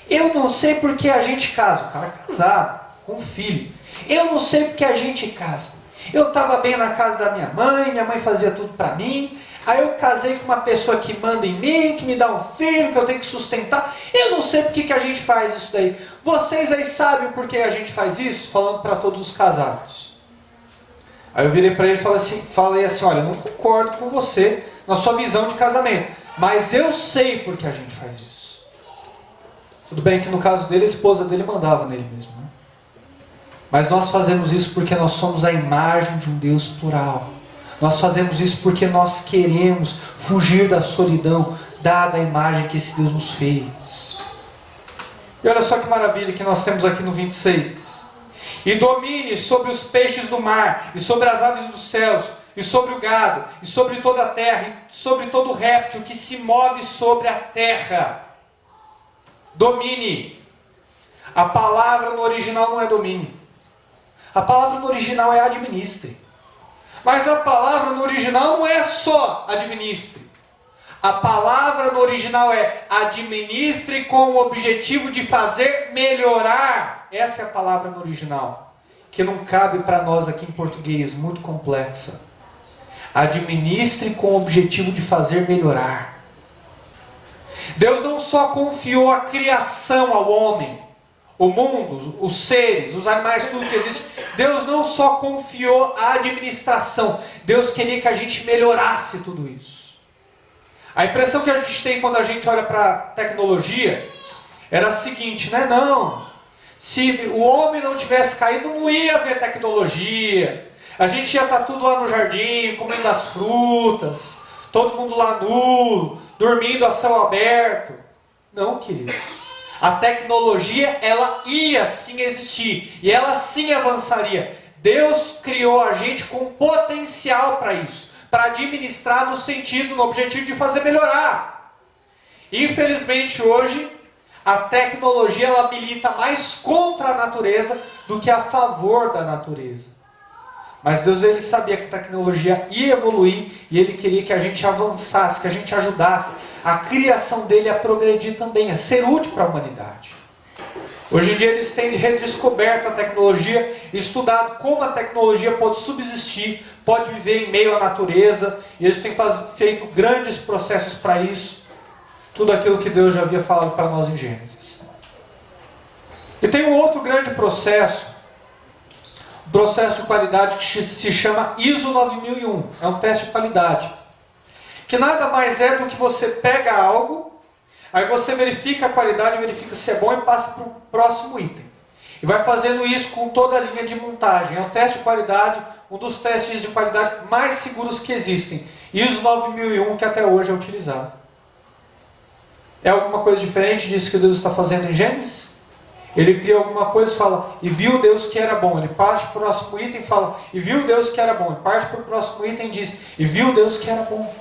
S1: eu não sei porque a gente casa. O cara é casado, com um filho. Eu não sei porque a gente casa. Eu estava bem na casa da minha mãe fazia tudo para mim. Aí eu casei com uma pessoa que manda em mim, que me dá um filho, que eu tenho que sustentar. Eu não sei porque que a gente faz isso daí. Vocês aí sabem por que a gente faz isso? Falando para todos os casados. Aí eu virei para ele e falei assim, olha, eu não concordo com você na sua visão de casamento, mas eu sei por que a gente faz isso. Tudo bem que no caso dele, a esposa dele mandava nele mesmo, né? Mas nós fazemos isso porque nós somos a imagem de um Deus plural. Nós fazemos isso porque nós queremos fugir da solidão, dada a imagem que esse Deus nos fez. E olha só que maravilha que nós temos aqui no 26. E domine sobre os peixes do mar, e sobre as aves dos céus, e sobre o gado, e sobre toda a terra, e sobre todo réptil que se move sobre a terra. Domine. A palavra no original não é domine. A palavra no original é administre. Mas a palavra no original não é só administre. A palavra no original é administre com o objetivo de fazer melhorar. Essa é a palavra no original, que não cabe para nós aqui em português, muito complexa. Administre com o objetivo de fazer melhorar. Deus não só confiou a criação ao homem, o mundo, os seres, os animais, tudo que existe. Deus não só confiou a administração, Deus queria que a gente melhorasse tudo isso. A impressão que a gente tem quando a gente olha para a tecnologia era a seguinte, né? Não, se o homem não tivesse caído, não ia haver tecnologia. A gente ia estar tudo lá no jardim, comendo as frutas, todo mundo lá nu, dormindo a céu aberto. Não, queridos. A tecnologia, ela ia sim existir, e ela sim avançaria. Deus criou a gente com potencial para isso, para administrar no sentido, no objetivo de fazer melhorar. Infelizmente hoje, a tecnologia ela milita mais contra a natureza do que a favor da natureza. Mas Deus ele sabia que a tecnologia ia evoluir e Ele queria que a gente avançasse, que a gente ajudasse a criação dele a progredir também, a ser útil para a humanidade. Hoje em dia eles têm redescoberto a tecnologia, estudado como a tecnologia pode subsistir, pode viver em meio à natureza, e eles têm feito grandes processos para isso. Tudo aquilo que Deus já havia falado para nós em Gênesis. E tem um outro grande processo, um processo de qualidade que se chama ISO 9001, é um teste de qualidade. Que nada mais é do que você pega algo, aí você verifica a qualidade, verifica se é bom e passa para o próximo item. E vai fazendo isso com toda a linha de montagem. É um teste de qualidade, um dos testes de qualidade mais seguros que existem. ISO 9001 que até hoje é utilizado. É alguma coisa diferente disso que Deus está fazendo em Gênesis? Ele cria alguma coisa e fala, e viu Deus que era bom. Ele parte para o próximo item e fala, e viu Deus que era bom. Ele parte para o próximo item e diz, e viu Deus que era bom.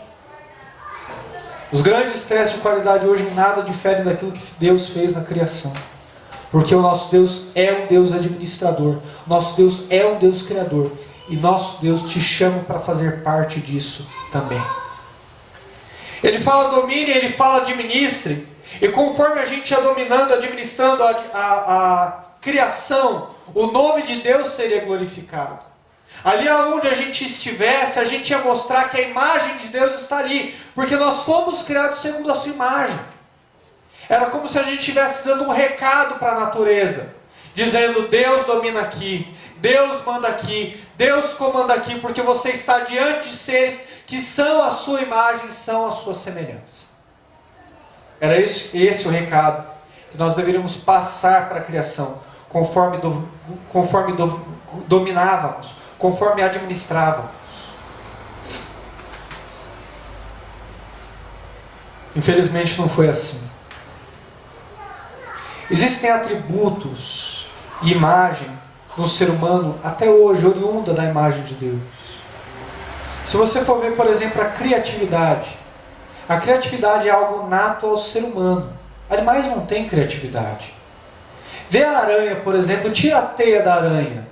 S1: Os grandes testes de qualidade hoje em nada diferem daquilo que Deus fez na criação. Porque o nosso Deus é um Deus administrador. Nosso Deus é um Deus criador. E nosso Deus te chama para fazer parte disso também. Ele fala domine, ele fala administre. E conforme a gente ia dominando, administrando a criação, o nome de Deus seria glorificado. Ali onde a gente estivesse, a gente ia mostrar que a imagem de Deus está ali. Porque nós fomos criados segundo a sua imagem. Era como se a gente estivesse dando um recado para a natureza. dizendo: Deus domina aqui, Deus manda aqui, Deus comanda aqui, porque você está diante de seres que são a sua imagem, são a sua semelhança. Era esse o recado que nós deveríamos passar para a criação, conforme dominávamos, conforme administrávamos. Infelizmente não foi assim. Existem atributos e imagem no ser humano até hoje, oriunda da imagem de Deus. Se você for ver, por exemplo, a criatividade é algo nato ao ser humano. Animais não têm criatividade. Vê a aranha, por exemplo, tira a teia da aranha.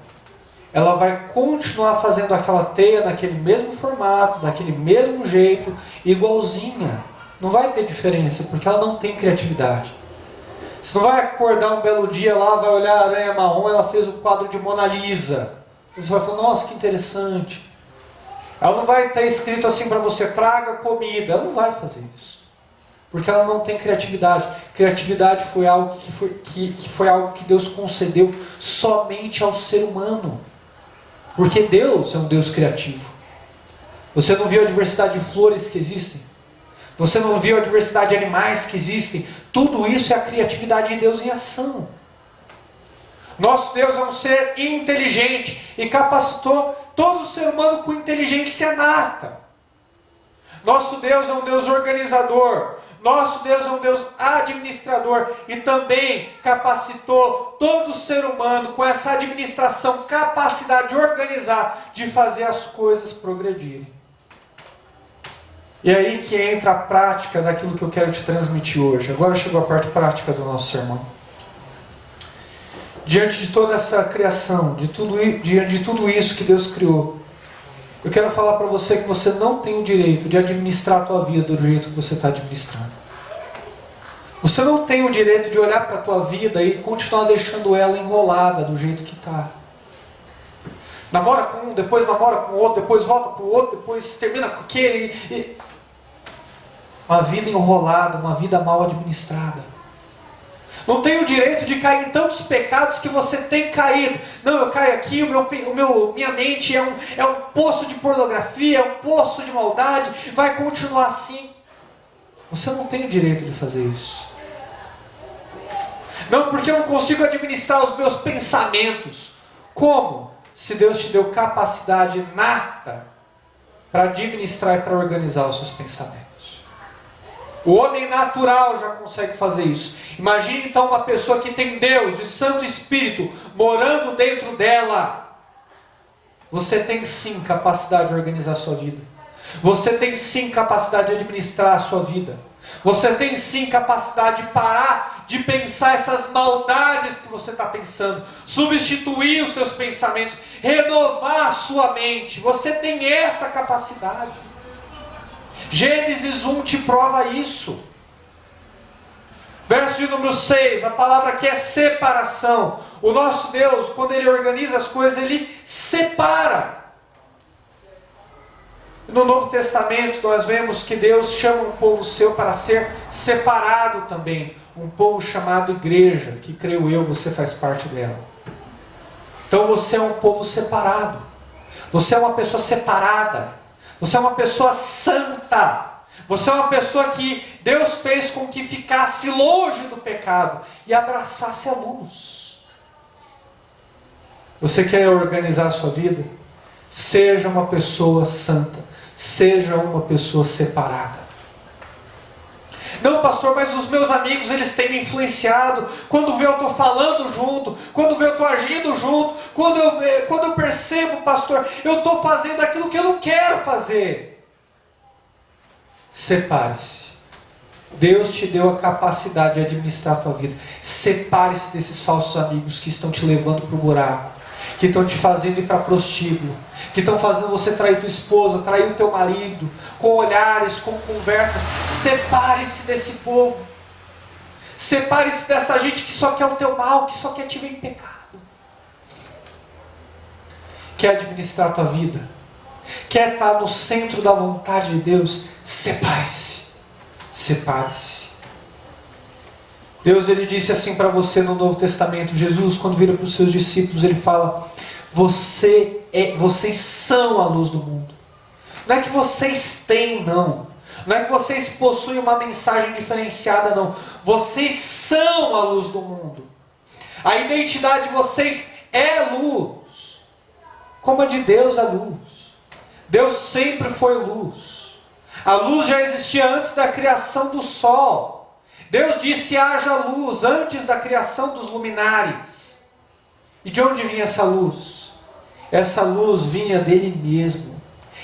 S1: Ela vai continuar fazendo aquela teia naquele mesmo formato, daquele mesmo jeito, igualzinha. Não vai ter diferença, porque ela não tem criatividade. Você não vai acordar um belo dia lá, vai olhar a aranha marrom, ela fez o quadro de Mona Lisa. Você vai falar: nossa, que interessante. Ela não vai estar escrito assim para você: traga comida. Ela não vai fazer isso. Porque ela não tem criatividade. Criatividade foi algo que foi algo que Deus concedeu somente ao ser humano. Porque Deus é um Deus criativo. Você não viu a diversidade de flores que existem? Você não viu a diversidade de animais que existem? Tudo isso é a criatividade de Deus em ação. Nosso Deus é um ser inteligente e capacitou todo ser humano com inteligência nata. Nosso Deus é um Deus organizador. Nosso Deus é um Deus administrador. E também capacitou todo ser humano com essa administração, capacidade de organizar, de fazer as coisas progredirem. E aí que entra a prática daquilo que eu quero te transmitir hoje. Agora chegou a parte prática do nosso sermão. Diante de toda essa criação, diante de tudo isso que Deus criou, eu quero falar para você que você não tem o direito de administrar a tua vida do jeito que você está administrando. Você não tem o direito de olhar para a tua vida e continuar deixando ela enrolada do jeito que está. Namora com um, depois namora com o outro, depois volta para o outro, depois termina com aquele. Uma vida enrolada, uma vida mal administrada. Não tem o direito de cair em tantos pecados que você tem caído. Não, eu caio aqui, minha mente é um poço de pornografia, é um poço de maldade, vai continuar assim. Você não tem o direito de fazer isso. Não, porque eu não consigo administrar os meus pensamentos. Como? Se Deus te deu capacidade nata para administrar e para organizar os seus pensamentos. O homem natural já consegue fazer isso. Imagine então uma pessoa que tem Deus, o Santo Espírito, morando dentro dela. Você tem sim capacidade de organizar a sua vida. Você tem sim capacidade de administrar a sua vida. Você tem sim capacidade de parar de pensar essas maldades que você está pensando. Substituir os seus pensamentos. Renovar a sua mente. Você tem essa capacidade. Gênesis 1 te prova isso. Verso de número 6, a palavra aqui é separação. O nosso Deus, quando Ele organiza as coisas, Ele separa. No Novo Testamento nós vemos que Deus chama um povo seu para ser separado também. Um povo chamado igreja, que creio eu, você faz parte dela. Então você é um povo separado. Você é uma pessoa separada. Você é uma pessoa santa. Você é uma pessoa que Deus fez com que ficasse longe do pecado e abraçasse a luz. Você quer organizar a sua vida? Seja uma pessoa santa. Seja uma pessoa separada. Não, pastor, mas os meus amigos, eles têm me influenciado. Quando vê eu estou falando junto, quando vê eu estou agindo junto, quando eu percebo, pastor, eu estou fazendo aquilo que eu não quero fazer. Separe-se. Deus te deu a capacidade de administrar a tua vida. Separe-se desses falsos amigos que estão te levando para o buraco, que estão te fazendo ir para prostíbulo, que estão fazendo você trair tua esposa, trair o teu marido, com olhares, com conversas. Separe-se desse povo. Separe-se dessa gente que só quer o teu mal, que só quer te ver em pecado. Quer administrar a tua vida? Quer estar no centro da vontade de Deus? Separe-se. Separe-se. Deus, ele disse assim para você no Novo Testamento. Jesus, quando vira para os seus discípulos, ele fala: vocês são a luz do mundo. Não é que vocês têm, não. Não é que vocês possuem uma mensagem diferenciada, não. Vocês são a luz do mundo. A identidade de vocês é luz. Como a de Deus é luz. Deus sempre foi luz. A luz já existia antes da criação do sol. Deus disse: haja luz, antes da criação dos luminares. E de onde vinha essa luz? Essa luz vinha dele mesmo.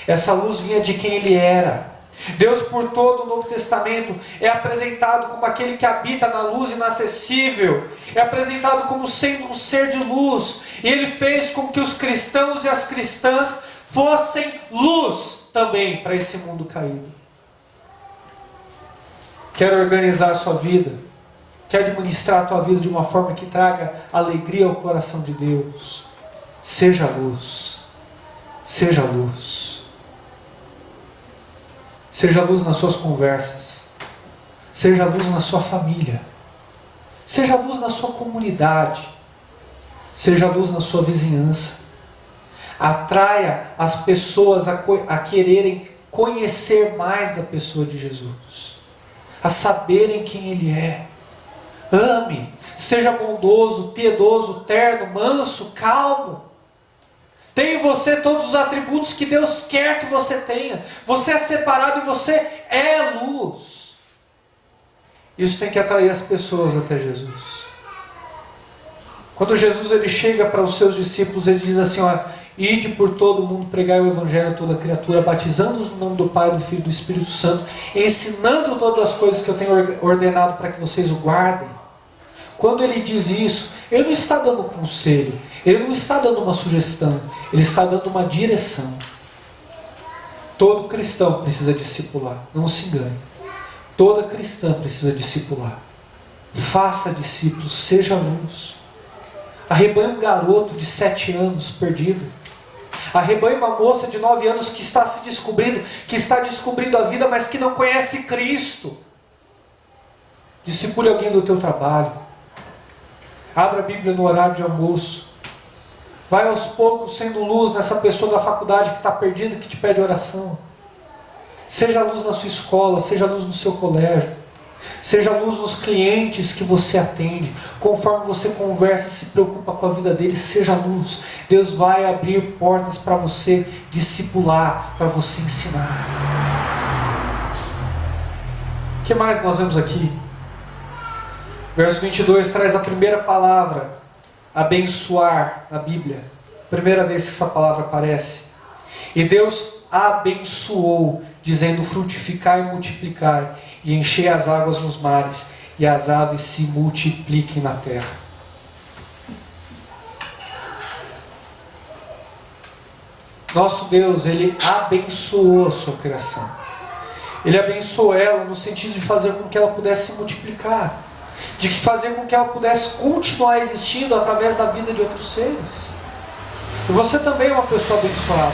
S1: Essa luz vinha de quem ele era. Deus, por todo o Novo Testamento, é apresentado como aquele que habita na luz inacessível. É apresentado como sendo um ser de luz. E ele fez com que os cristãos e as cristãs fossem luz também para esse mundo caído. Quer organizar a sua vida? Quer administrar a tua vida de uma forma que traga alegria ao coração de Deus? Seja luz. Seja luz. Seja luz nas suas conversas. Seja luz na sua família. Seja luz na sua comunidade. Seja luz na sua vizinhança. Atraia as pessoas a quererem conhecer mais da pessoa de Jesus. A saberem quem Ele é. Ame. Seja bondoso, piedoso, terno, manso, calmo. Tenha em você todos os atributos que Deus quer que você tenha. Você é separado e você é luz. Isso tem que atrair as pessoas até Jesus. Quando Jesus ele chega para os seus discípulos, ele diz assim: ó, ide por todo o mundo, pregai o Evangelho a toda criatura, batizando-os no nome do Pai, do Filho e do Espírito Santo, ensinando todas as coisas que eu tenho ordenado para que vocês o guardem. Quando ele diz isso, ele não está dando um conselho, ele não está dando uma sugestão, ele está dando uma direção. Todo cristão precisa discipular, não se engane. Toda cristã precisa discipular. Faça discípulos, seja luz. Arrebanhe um garoto de 7 anos perdido. Arrebanhe uma moça de 9 anos que está se descobrindo, que está descobrindo a vida, mas que não conhece Cristo. Discipule alguém do teu trabalho. Abra a Bíblia no horário de almoço. Vai aos poucos sendo luz nessa pessoa da faculdade que está perdida, que te pede oração. Seja luz na sua escola, seja luz no seu colégio. Seja luz nos clientes que você atende. Conforme você conversa, se preocupa com a vida deles, seja luz. Deus vai abrir portas para você discipular, para você ensinar. O que mais nós vemos aqui? Verso 22 traz a primeira palavra, abençoar, na Bíblia. Primeira vez que essa palavra aparece. E Deus abençoou, dizendo: frutificai e multiplicai, e enchei as águas nos mares, e as aves se multipliquem na terra. Nosso Deus, Ele abençoou a sua criação. Ele abençoou ela no sentido de fazer com que ela pudesse se multiplicar, de fazer com que ela pudesse continuar existindo através da vida de outros seres. E você também é uma pessoa abençoada.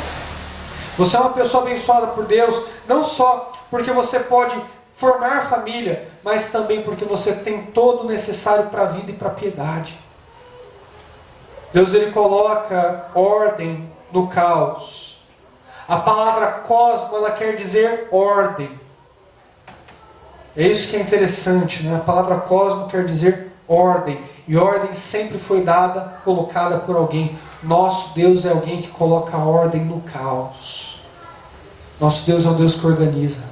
S1: Você é uma pessoa abençoada por Deus, não só porque você pode formar família, mas também porque você tem todo o necessário para a vida e para a piedade. Deus ele coloca ordem no caos. A palavra cosmo, ela quer dizer ordem. É isso que é interessante, né? A palavra cosmo quer dizer ordem. E ordem sempre foi dada, colocada por alguém. Nosso Deus é alguém que coloca ordem no caos. Nosso Deus é um Deus que organiza.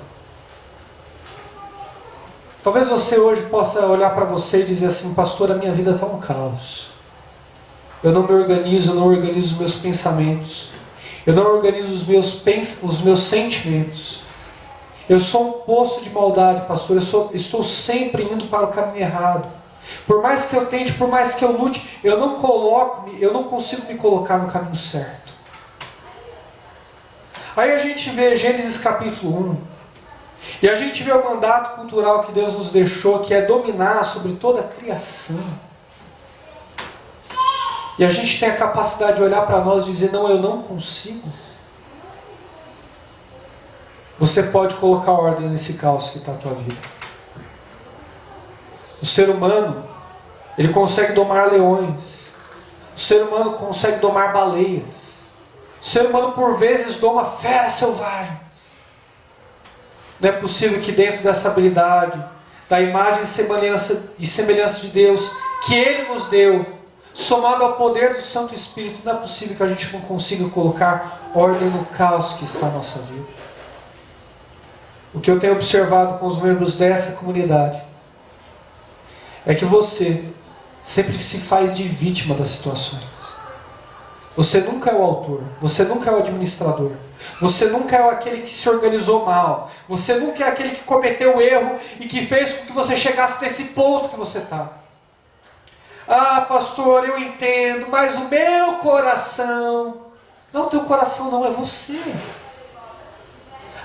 S1: Talvez você hoje possa olhar para você e dizer assim: pastor, a minha vida está um caos. Eu não me organizo, eu não organizo os meus pensamentos. Eu não organizo os meus sentimentos. Eu sou um poço de maldade, pastor. Estou sempre indo para o caminho errado. Por mais que eu tente, por mais que eu lute, eu não consigo me colocar no caminho certo. Aí a gente vê Gênesis capítulo 1. E a gente vê o mandato cultural que Deus nos deixou, que é dominar sobre toda a criação. E a gente tem a capacidade de olhar para nós e dizer: não, eu não consigo. Você pode colocar ordem nesse caos que está a tua vida. O ser humano, ele consegue domar leões. O ser humano consegue domar baleias. O ser humano por vezes doma feras selvagens. Não é possível que dentro dessa habilidade, da imagem e semelhança de Deus, que Ele nos deu, somado ao poder do Santo Espírito, não é possível que a gente não consiga colocar ordem no caos que está na nossa vida. O que eu tenho observado com os membros dessa comunidade é que você sempre se faz de vítima das situações. Você nunca é o autor, você nunca é o administrador, você nunca é aquele que se organizou mal, você nunca é aquele que cometeu o erro e que fez com que você chegasse nesse ponto que você está. Ah, pastor, eu entendo, mas o meu coração... Não, o teu coração não, é você.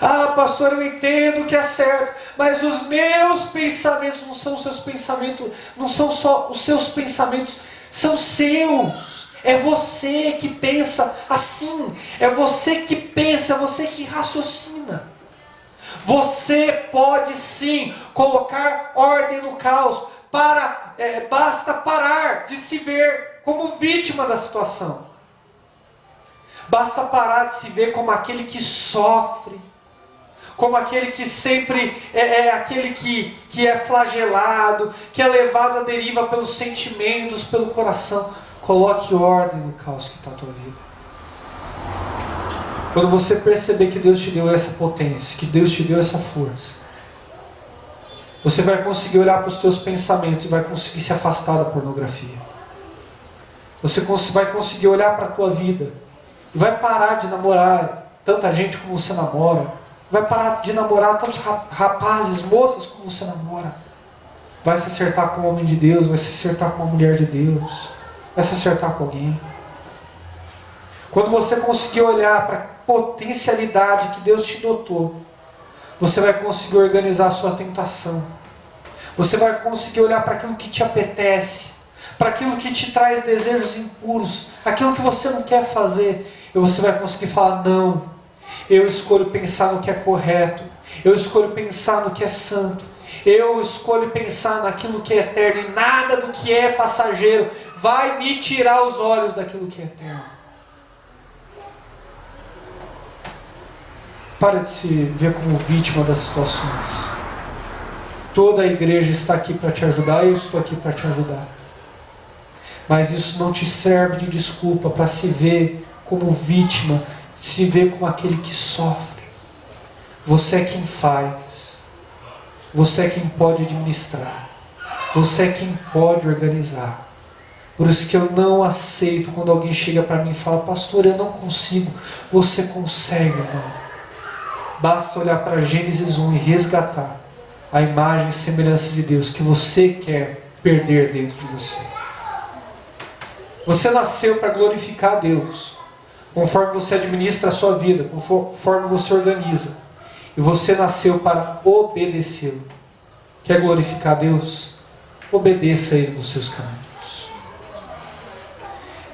S1: Ah, pastor, eu entendo que é certo, mas os meus pensamentos não são os seus pensamentos, não são só os seus pensamentos, são seus. É você que pensa assim, é você que pensa, é você que raciocina. Você pode sim colocar ordem no caos, basta parar de se ver como vítima da situação. Basta parar de se ver como aquele que sofre, como aquele que sempre é aquele que é flagelado, que é levado à deriva pelos sentimentos, pelo coração. Coloque ordem no caos que está a tua vida. Quando você perceber que Deus te deu essa potência, que Deus te deu essa força, você vai conseguir olhar para os teus pensamentos e vai conseguir se afastar da pornografia. Você vai conseguir olhar para a tua vida e vai parar de namorar tanta gente como você namora. Vai parar de namorar tantos rapazes, moças como você namora. Vai se acertar com um homem de Deus, vai se acertar com uma mulher de Deus, vai se acertar com alguém. Quando você conseguir olhar para a potencialidade que Deus te dotou, você vai conseguir organizar a sua tentação. Você vai conseguir olhar para aquilo que te apetece, para aquilo que te traz desejos impuros, aquilo que você não quer fazer. E você vai conseguir falar, não, eu escolho pensar no que é correto, eu escolho pensar no que é santo, eu escolho pensar naquilo que é eterno, e nada do que é passageiro vai me tirar os olhos daquilo que é eterno. Para de se ver como vítima das situações. Toda a igreja está aqui para te ajudar, eu estou aqui para te ajudar. Mas isso não te serve de desculpa para se ver como vítima, se ver como aquele que sofre. Você é quem faz. Você é quem pode administrar. Você é quem pode organizar. Por isso que eu não aceito quando alguém chega para mim e fala, pastor, eu não consigo. Você consegue, irmão. Basta olhar para Gênesis 1 e resgatar a imagem e semelhança de Deus que você quer perder dentro de você. Você nasceu para glorificar a Deus, conforme você administra a sua vida, conforme você organiza. E você nasceu para obedecê-lo. Quer glorificar a Deus? Obedeça a Ele nos seus caminhos.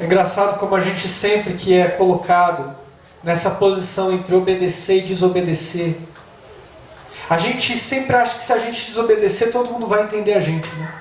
S1: É engraçado como a gente sempre que é colocado nessa posição entre obedecer e desobedecer, a gente sempre acha que se a gente desobedecer, todo mundo vai entender a gente, né?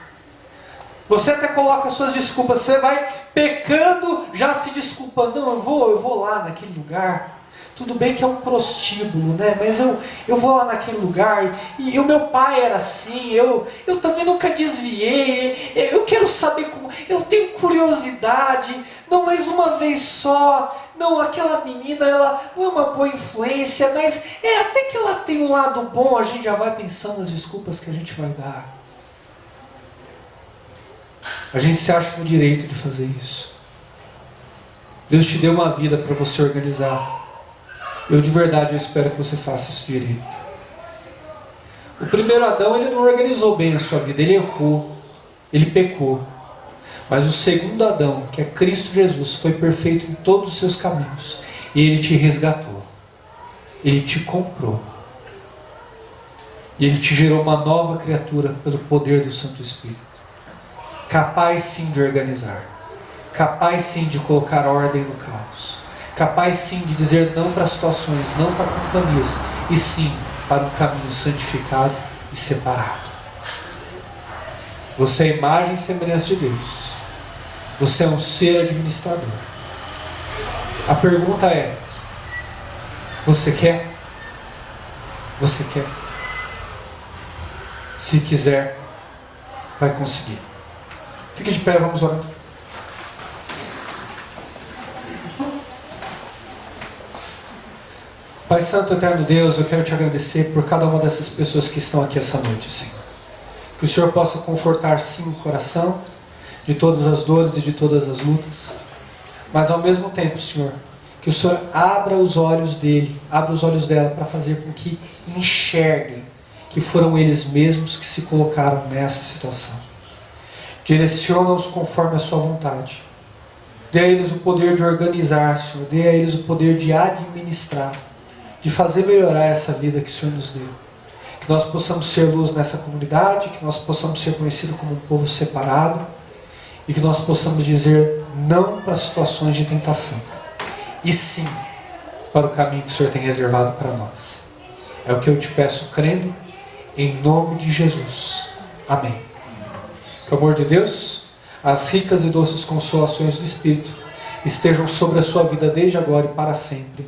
S1: Você até coloca suas desculpas, você vai pecando, já se desculpando. Não, eu vou lá naquele lugar. Tudo bem que é um prostíbulo, né? Mas eu vou lá naquele lugar. E o meu pai era assim, eu também nunca desviei. Eu quero saber como. Eu tenho curiosidade. Não, mas uma vez só. Não, aquela menina, ela não é uma boa influência, mas até que ela tem um lado bom, a gente já vai pensando nas desculpas que a gente vai dar. A gente se acha no direito de fazer isso. Deus te deu uma vida para você organizar. Eu de verdade espero que você faça isso direito. O primeiro Adão, ele não organizou bem a sua vida, ele errou, ele pecou. Mas o segundo Adão, que é Cristo Jesus, foi perfeito em todos os seus caminhos. E ele te resgatou. Ele te comprou. E ele te gerou uma nova criatura pelo poder do Santo Espírito. Capaz sim de organizar. Capaz sim de colocar ordem no caos. Capaz sim de dizer não para situações, não para companhias, e sim para um caminho santificado e separado. Você é a imagem e semelhança de Deus. Você é um ser administrador. A pergunta é: você quer? Você quer? Se quiser, vai conseguir. Fique de pé, vamos orar. Pai Santo, Eterno Deus, eu quero te agradecer por cada uma dessas pessoas que estão aqui essa noite, Senhor. Que o Senhor possa confortar sim o coração de todas as dores e de todas as lutas. Mas ao mesmo tempo, Senhor, que o Senhor abra os olhos dele, abra os olhos dela para fazer com que enxerguem que foram eles mesmos que se colocaram nessa situação. Direciona-os conforme a sua vontade. Dê a eles o poder de organizar, Senhor. Dê a eles o poder de administrar, de fazer melhorar essa vida que o Senhor nos deu. Que nós possamos ser luz nessa comunidade, que nós possamos ser conhecidos como um povo separado e que nós possamos dizer não para situações de tentação e sim para o caminho que o Senhor tem reservado para nós. É o que eu te peço crendo em nome de Jesus. Amém. Que o amor de Deus, as ricas e doces consolações do Espírito estejam sobre a sua vida desde agora e para sempre.